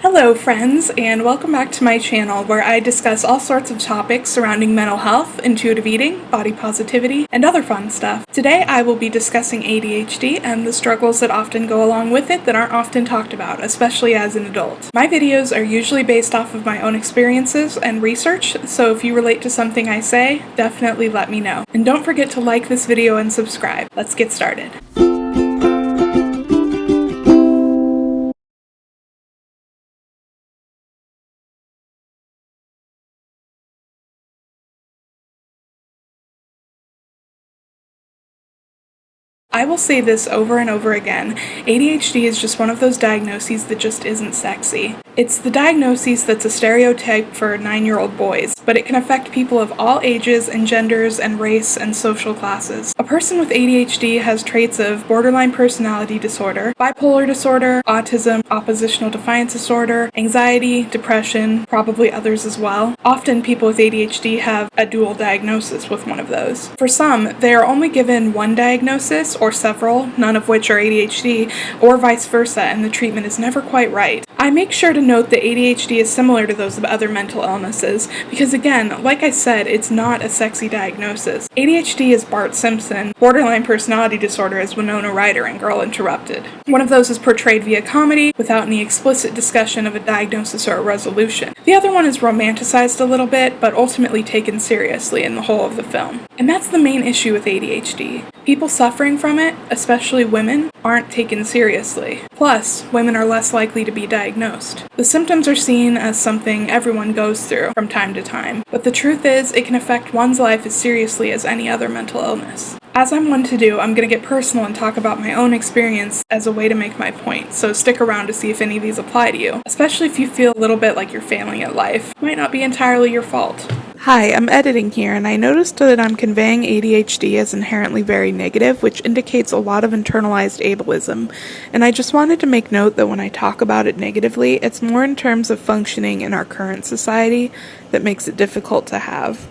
Hello friends, and welcome back to my channel where I discuss all sorts of topics surrounding mental health, intuitive eating, body positivity, and other fun stuff. Today I will be discussing ADHD and the struggles that often go along with it that aren't often talked about, especially as an adult. My videos are usually based off of my own experiences and research, so if you relate to something I say, definitely let me know. And don't forget to like this video and subscribe. Let's get started. I will say this over and over again, ADHD is just one of those diagnoses that just isn't sexy. It's the diagnosis that's a stereotype for 9-year-old boys, but it can affect people of all ages and genders and race and social classes. A person with ADHD has traits of borderline personality disorder, bipolar disorder, autism, oppositional defiance disorder, anxiety, depression, probably others as well. Often people with ADHD have a dual diagnosis with one of those. For some, they are only given one diagnosis or several, none of which are ADHD, or vice versa, and the treatment is never quite right. I make sure to note that ADHD is similar to those of other mental illnesses, because again, like I said, it's not a sexy diagnosis. ADHD is Bart Simpson, borderline personality disorder is Winona Ryder in Girl Interrupted. One of those is portrayed via comedy, without any explicit discussion of a diagnosis or a resolution. The other one is romanticized a little bit, but ultimately taken seriously in the whole of the film. And that's the main issue with ADHD. People suffering from it, especially women, aren't taken seriously. Plus, women are less likely to be diagnosed. The symptoms are seen as something everyone goes through from time to time, but the truth is it can affect one's life as seriously as any other mental illness. As I'm one to do, I'm going to get personal and talk about my own experience as a way to make my point, so stick around to see if any of these apply to you, especially if you feel a little bit like you're failing at life. It might not be entirely your fault. Hi, I'm editing here, and I noticed that I'm conveying ADHD as inherently very negative, which indicates a lot of internalized ableism, and I just wanted to make note that when I talk about it negatively, it's more in terms of functioning in our current society that makes it difficult to have.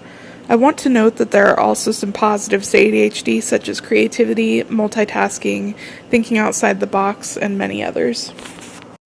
I want to note that there are also some positives to ADHD, such as creativity, multitasking, thinking outside the box, and many others.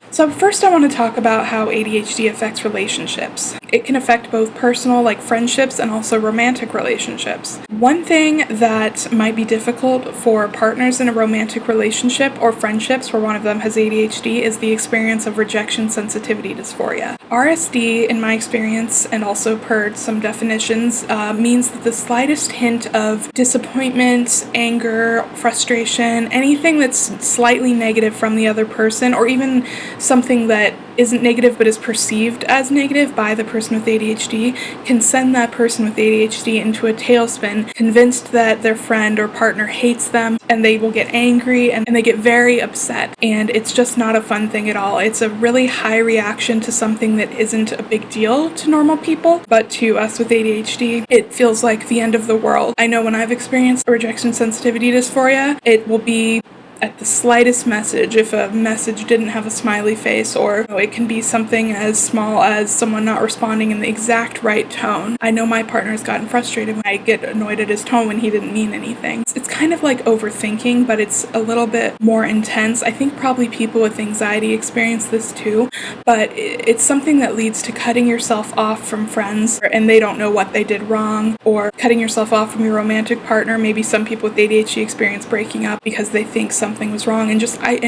So first I want to talk about how ADHD affects relationships. It can affect both personal, like friendships, and also romantic relationships. One thing that might be difficult for partners in a romantic relationship or friendships where one of them has ADHD is the experience of rejection sensitivity dysphoria. RSD, in my experience, and also per some definitions, means that the slightest hint of disappointment, anger, frustration, anything that's slightly negative from the other person, or even something that isn't negative but is perceived as negative by the person with ADHD, can send that person with ADHD into a tailspin, convinced that their friend or partner hates them, and they will get angry and they get very upset. And it's just not a fun thing at all. It's a really high reaction to something that isn't a big deal to normal people, but to us with ADHD, it feels like the end of the world. I know when I've experienced rejection sensitivity dysphoria, it will be at the slightest message, if a message didn't have a smiley face, or it can be something as small as someone not responding in the exact right tone. I know my partner's gotten frustrated when I get annoyed at his tone when he didn't mean anything. It's kind of like overthinking, but it's a little bit more intense. I think probably people with anxiety experience this too, but it's something that leads to cutting yourself off from friends and they don't know what they did wrong, or cutting yourself off from your romantic partner. Maybe some people with ADHD experience breaking up because they think something was wrong, and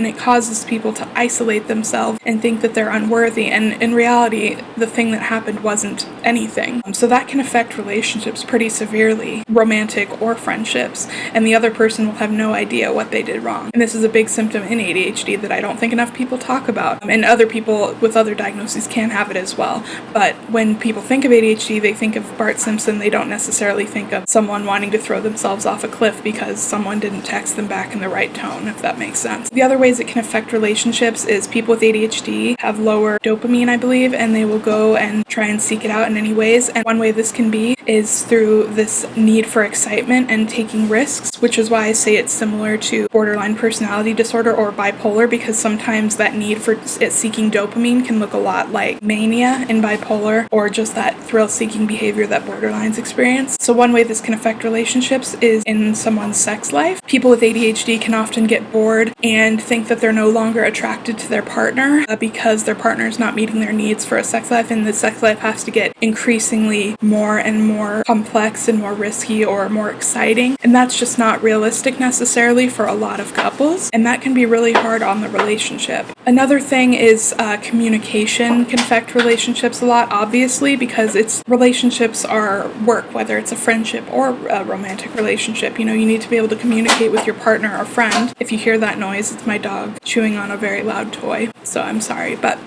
it causes people to isolate themselves and think that they're unworthy, and in reality the thing that happened wasn't anything. So that can affect relationships pretty severely, romantic or friendships, and the other person will have no idea what they did wrong. And this is a big symptom in ADHD that I don't think enough people talk about, and other people with other diagnoses can have it as well. But when people think of ADHD, they think of Bart Simpson. They don't necessarily think of someone wanting to throw themselves off a cliff because someone didn't text them back in the right tone, if that makes sense. The other ways it can affect relationships is people with ADHD have lower dopamine, I believe, and they will go and try and seek it out in any ways. And one way this can be is through this need for excitement and taking risks, which is why I say it's similar to borderline personality disorder or bipolar, because sometimes that need for seeking dopamine can look a lot like mania in bipolar, or just that thrill-seeking behavior that borderlines experience. So one way this can affect relationships is in someone's sex life. People with ADHD can often get get bored and think that they're no longer attracted to their partner because their partner is not meeting their needs for a sex life, and the sex life has to get increasingly more and more complex and more risky or more exciting. And that's just not realistic necessarily for a lot of couples, and that can be really hard on the relationship. Another thing is communication can affect relationships a lot, obviously, because relationships are work, whether it's a friendship or a romantic relationship. You need to be able to communicate with your partner or friend. If you hear that noise, it's my dog chewing on a very loud toy, so I'm sorry, but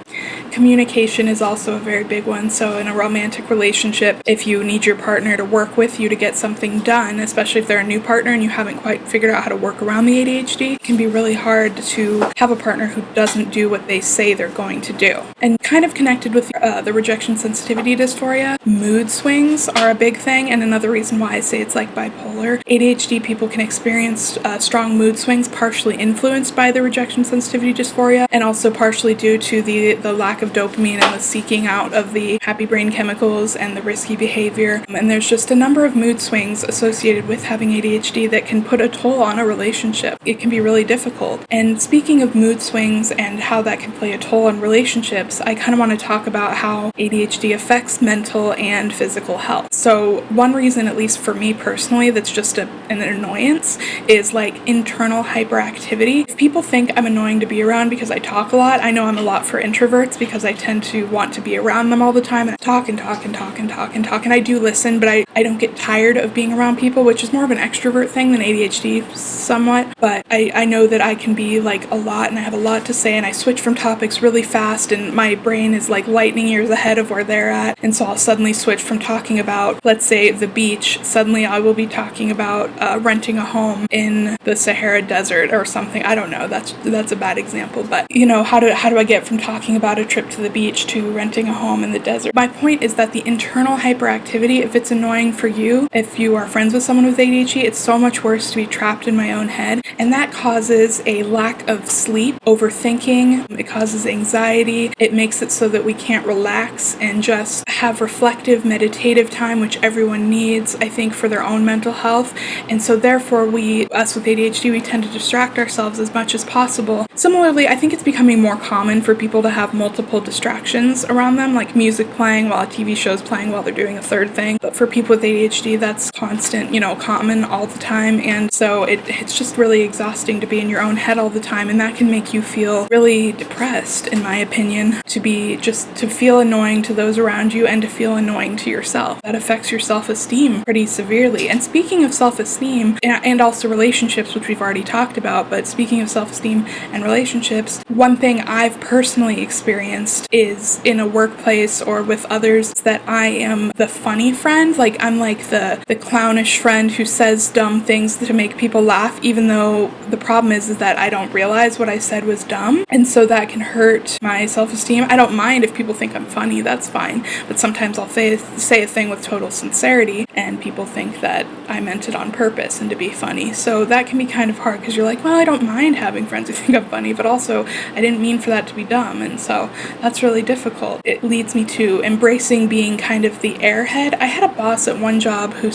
communication is also a very big one. So in a romantic relationship, if you need your partner to work with you to get something done, especially if they're a new partner and you haven't quite figured out how to work around the ADHD, it can be really hard to have a partner who doesn't do what they say they're going to do. And kind of connected with the rejection sensitivity dysphoria, mood swings are a big thing, and another reason why I say it's like bipolar. ADHD people can experience strong mood swings, partially influenced by the rejection sensitivity dysphoria, and also partially due to the lack of dopamine and the seeking out of the happy brain chemicals and the risky behavior. And there's just a number of mood swings associated with having ADHD that can put a toll on a relationship. It can be really difficult. And speaking of mood swings and how that can play a toll on relationships, I kind of want to talk about how ADHD affects mental and physical health. So one reason, at least for me personally, that's just an annoyance is like internal hyperactivity. If people think I'm annoying to be around because I talk a lot, I know I'm a lot for introverts because I tend to want to be around them all the time and talk and talk and talk and talk and talk, and I do listen, but I don't get tired of being around people, which is more of an extrovert thing than ADHD somewhat. But I know that I can be like a lot and I have a lot to say, and I switch from topics really fast, and my brain is like lightning years ahead of where they're at, and so I'll suddenly switch from talking about, let's say, the beach, suddenly I will be talking about renting a home in the Sahara Desert or something. I don't know, that's a bad example, but how do I get from talking about a trip to the beach to renting a home in the desert? My point is that the internal hyperactivity, if it's annoying for you, if you are friends with someone with ADHD, it's so much worse to be trapped in my own head, and that causes a lack of sleep, overthinking, it causes anxiety, it makes it so that we can't relax and just have reflective, meditative time, which everyone needs, I think, for their own mental health. And so therefore us with ADHD, we tend to distract ourselves as much as possible. Similarly, I think it's becoming more common for people to have multiple distractions around them, like music playing while a TV show's playing while they're doing a third thing. But for people with ADHD, that's constant, common all the time. And so it's just really exhausting to be in your own head all the time. And that can make you feel really depressed, in my opinion, to feel annoying to those around you and to feel annoying to yourself. That affects your self-esteem pretty severely. And speaking of self-esteem and also relationships, which we've already talked about, but speaking of self-esteem and relationships, one thing I've personally experienced is in a workplace or with others that I am the funny friend. Like I'm like the clownish friend who says dumb things to make people laugh, even though the problem is that I don't realize what I said was dumb. And so that can hurt my self-esteem. I don't mind if people think I'm funny, that's fine. But sometimes I'll say a thing with total sincerity and people think that I meant it on purpose and to be funny. So that can be kind of hard because you're like, well, I don't mind having friends who think I'm funny, but also I didn't mean for that to be dumb. And so that's really difficult. It leads me to embracing being kind of the airhead. I had a boss at one job who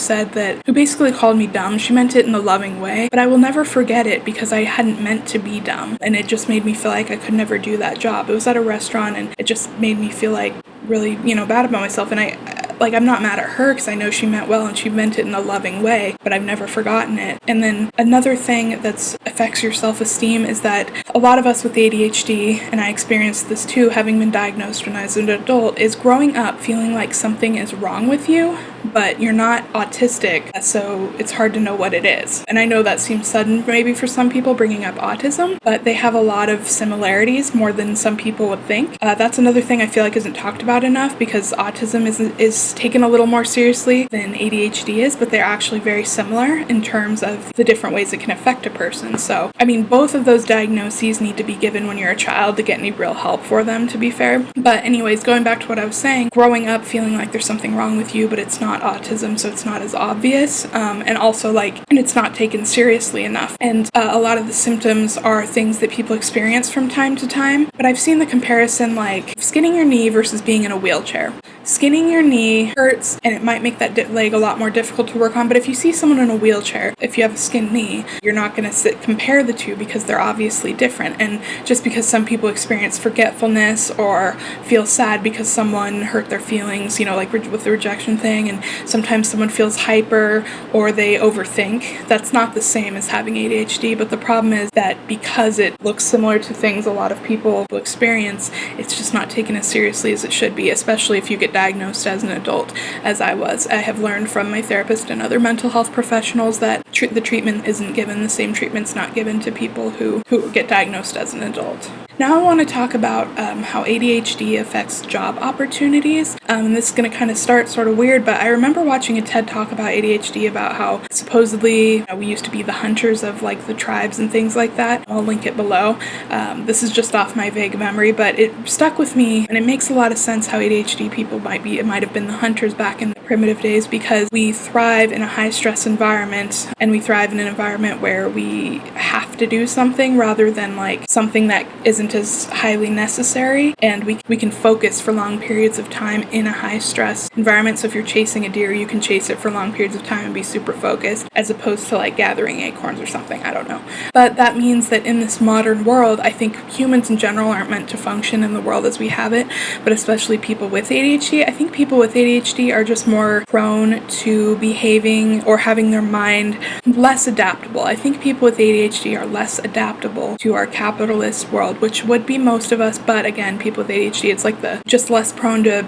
basically called me dumb. She meant it in a loving way, but I will never forget it because I hadn't meant to be dumb. And it just made me feel like I could never do that job. It was at a restaurant and it just made me feel like really, bad about myself. And I'm not mad at her because I know she meant well and she meant it in a loving way, but I've never forgotten it. And then another thing that affects your self-esteem is that a lot of us with ADHD, and I experienced this too, having been diagnosed when I was an adult, is growing up feeling like something is wrong with you, but you're not autistic, so it's hard to know what it is. And I know that seems sudden maybe for some people bringing up autism, but they have a lot of similarities, more than some people would think. That's another thing I feel like isn't talked about enough because autism is taken a little more seriously than ADHD is, but they're actually very similar in terms of the different ways it can affect a person. So, both of those diagnoses need to be given when you're a child to get any real help for them, to be fair. But anyways, going back to what I was saying, growing up feeling like there's something wrong with you, but it's not autism, so it's not as obvious, and also and it's not taken seriously enough. And a lot of the symptoms are things that people experience from time to time, but I've seen the comparison like skinning your knee versus being in a wheelchair. Skinning your knee hurts, and it might make that leg a lot more difficult to work on, but if you see someone in a wheelchair, if you have a skinned knee, you're not going to compare the two because they're obviously different. And just because some people experience forgetfulness or feel sad because someone hurt their feelings, like with the rejection thing, and sometimes someone feels hyper or they overthink, that's not the same as having ADHD. But the problem is that because it looks similar to things a lot of people experience, it's just not taken as seriously as it should be, especially if you get diagnosed as an adult, as I was. I have learned from my therapist and other mental health professionals that the treatment isn't given, the same treatment's not given to people who get diagnosed as an adult. Now I want to talk about how ADHD affects job opportunities. And this is going to kind of start sort of weird, but I remember watching a TED Talk about ADHD, about how supposedly we used to be the hunters of like the tribes and things like that. I'll link it below. This is just off my vague memory, but it stuck with me, and it makes a lot of sense how ADHD people might have been the hunters back in the primitive days, because we thrive in a high stress environment, and we thrive in an environment where we have to do something rather than like something that isn't as highly necessary, and we can focus for long periods of time in a high stress environment. So if you're chasing a deer, you can chase it for long periods of time and be super focused, as opposed to like gathering acorns or something. I don't know. But that means that in this modern world, I think humans in general aren't meant to function in the world as we have it, but especially people with ADHD. I think people with ADHD are just more prone to behaving or having their mind less adaptable. I think people with ADHD are less adaptable to our capitalist world, which would be most of us, but again, people with ADHD, it's like just less prone to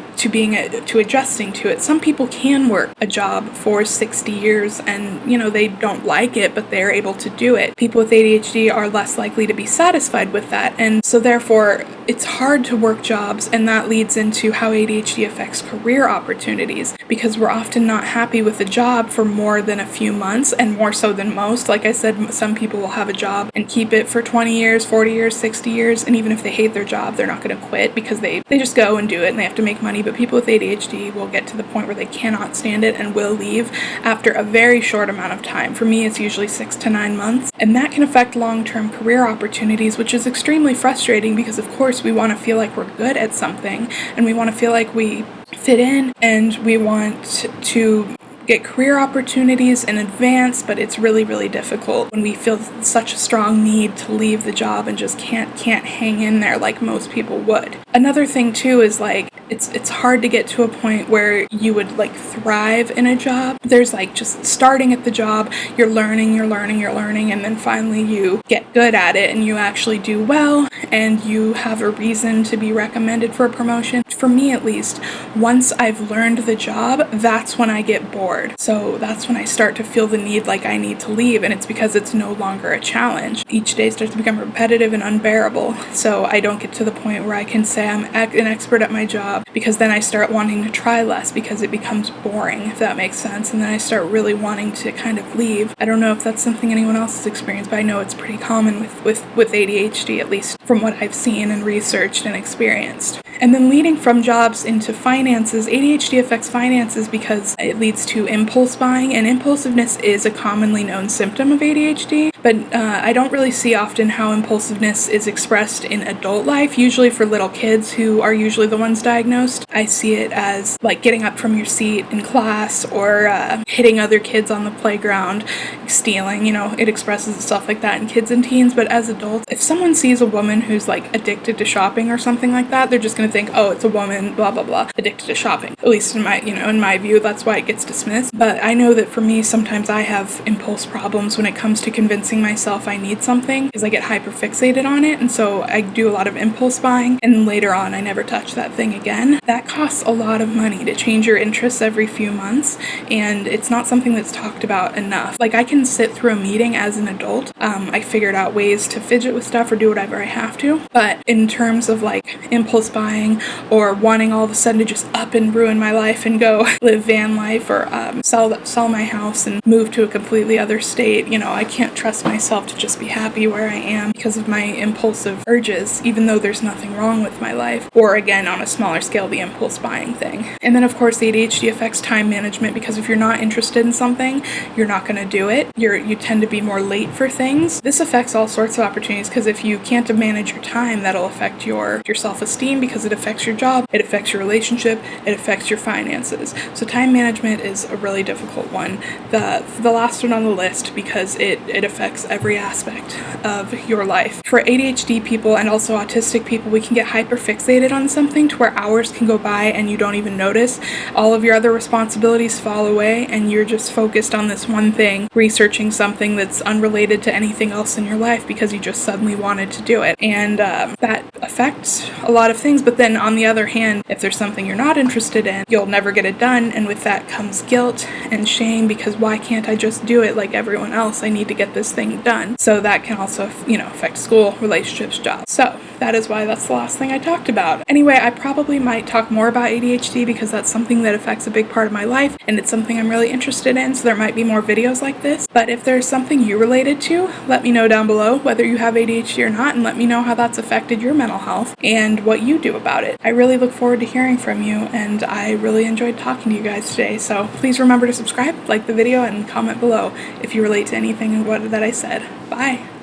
adjusting to it. Some people can work a job for 60 years and they don't like it, but they're able to do it. People with ADHD are less likely to be satisfied with that, and so therefore it's hard to work jobs, and that leads into how ADHD affects career opportunities, because we're often not happy with a job for more than a few months, and more so than most. Like I said, some people will have a job and keep it for 20 years, 40 years, 60 years, and even if they hate their job, they're not going to quit because they just go and do it and they have to make money. But people with ADHD will get to the point where they cannot stand it and will leave after a very short amount of time. For me, it's usually 6 to 9 months, and that can affect long-term career opportunities, which is extremely frustrating because, of course, we want to feel like we're good at something, and we want to feel like we fit in, and we want to get career opportunities in advance, but it's really, really difficult when we feel such a strong need to leave the job and just can't hang in there like most people would. Another thing too is like it's hard to get to a point where you would like thrive in a job. There's like just starting at the job, you're learning, and then finally you get good at it and you actually do well and you have a reason to be recommended for a promotion. For me at least, once I've learned the job, that's when I get bored. So that's when I start to feel the need like I need to leave, and it's because it's no longer a challenge. Each day starts to become repetitive and unbearable. So I don't get to the point where I can say I'm an expert at my job, because then I start wanting to try less because it becomes boring, if that makes sense. And then I start really wanting to kind of leave. I don't know if that's something anyone else has experienced, but I know it's pretty common with ADHD, at least from what I've seen and researched and experienced. And then leading from jobs into finances, ADHD affects finances because it leads to impulse buying, and impulsiveness is a commonly known symptom of ADHD, but I don't really see often how impulsiveness is expressed in adult life. Usually for little kids, who are usually the ones diagnosed, I see it as like getting up from your seat in class or hitting other kids on the playground, stealing, it expresses itself like that in kids and teens. But as adults, if someone sees a woman who's like addicted to shopping or something like that, they're just going to think, oh, it's a woman, blah, blah, blah, addicted to shopping. At least in my view, that's why it gets dismissed. But I know that for me, sometimes I have impulse problems when it comes to convincing myself I need something, because I get hyper fixated on it, and so I do a lot of impulse buying, and later on I never touch that thing again. That costs a lot of money to change your interests every few months, and it's not something that's talked about enough. Like, I can sit through a meeting as an adult. I figured out ways to fidget with stuff or do whatever I have to, but in terms of like impulse buying or wanting all of a sudden to just up and ruin my life and go live van life or sell my house and move to a completely other state, I can't trust myself to just be happy where I am because of my impulsive urges, even though there's nothing wrong with my life. Or again, on a smaller scale, the impulse buying thing. And then of course the ADHD affects time management, because if you're not interested in something, you're not going to do it. You tend to be more late for things. This affects all sorts of opportunities, because if you can't manage your time, that'll affect your self-esteem, because it affects your job, it affects your relationship, it affects your finances. So time management is a really difficult one. The last one on the list, because it affects every aspect of your life. For ADHD people and also autistic people, we can get hyperfixated on something to where hours can go by and you don't even notice. All of your other responsibilities fall away and you're just focused on this one thing, researching something that's unrelated to anything else in your life because you just suddenly wanted to do it. And that affects a lot of things. But then on the other hand, if there's something you're not interested in, you'll never get it done. And with that comes guilt and shame, because why can't I just do it like everyone else? I need to get this thing done. So that can also, affect school, relationships, jobs. So that is why that's the last thing I talked about. Anyway, I probably might talk more about ADHD because that's something that affects a big part of my life and it's something I'm really interested in. So there might be more videos like this. But if there's something you related to, let me know down below whether you have ADHD or not, and let me know how that's affected your mental health and what you do about it. I really look forward to hearing from you, and I really enjoyed talking to you guys today. So please remember to subscribe, like the video, and comment below if you relate to anything that I said. Bye.